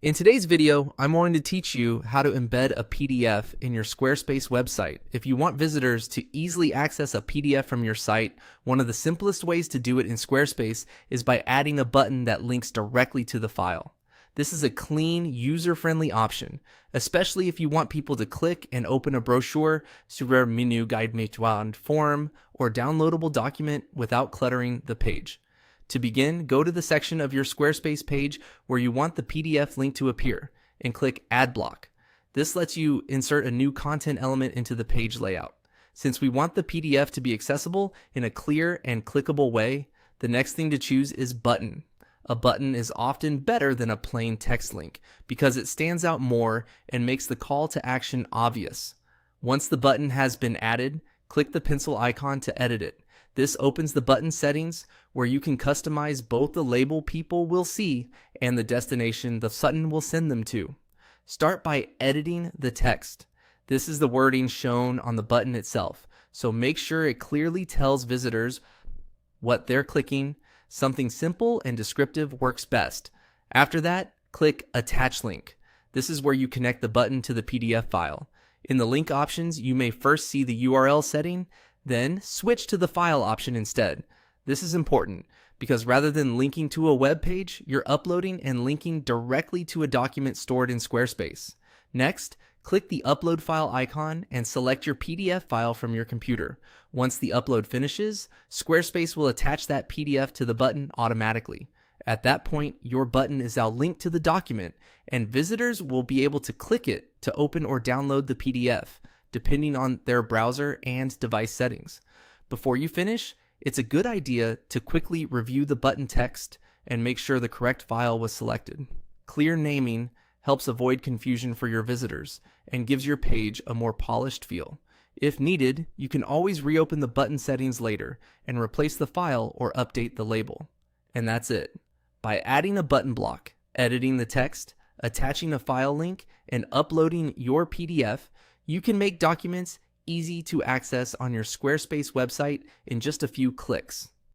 In today's video, I'm going to teach you how to embed a PDF in your Squarespace website. If you want visitors to easily access a PDF from your site, one of the simplest ways to do it in Squarespace is by adding a button that links directly to the file. This is a clean, user-friendly option, especially if you want people to click and open a brochure, sur menu guide méthode form, or downloadable document without cluttering the page. To begin, go to the section of your Squarespace page where you want the PDF link to appear and click Add Block. This lets you insert a new content element into the page layout. Since we want the PDF to be accessible in a clear and clickable way, the next thing to choose is Button. A button is often better than a plain text link because it stands out more and makes the call to action obvious. Once the button has been added, click the pencil icon to edit it. This opens the button settings where you can customize both the label people will see and the destination the button will send them to. Start by editing the text. This is the wording shown on the button itself, so make sure it clearly tells visitors what they're clicking. Something simple and descriptive works best. After that, click Attach Link. This is where you connect the button to the PDF file. In the link options, you may first see the URL setting, then switch to the file option instead. This is important because rather than linking to a web page, you're uploading and linking directly to a document stored in Squarespace. Next, click the upload file icon and select your PDF file from your computer. Once the upload finishes, Squarespace will attach that PDF to the button automatically. At that point, your button is now linked to the document, and visitors will be able to click it to open or download the PDF, depending on their browser and device settings. Before you finish, it's a good idea to quickly review the button text and make sure the correct file was selected. Clear naming helps avoid confusion for your visitors and gives your page a more polished feel. If needed, you can always reopen the button settings later and replace the file or update the label. And that's it. By adding a button block, editing the text, attaching a file link, and uploading your PDF, you can make documents easy to access on your Squarespace website in just a few clicks.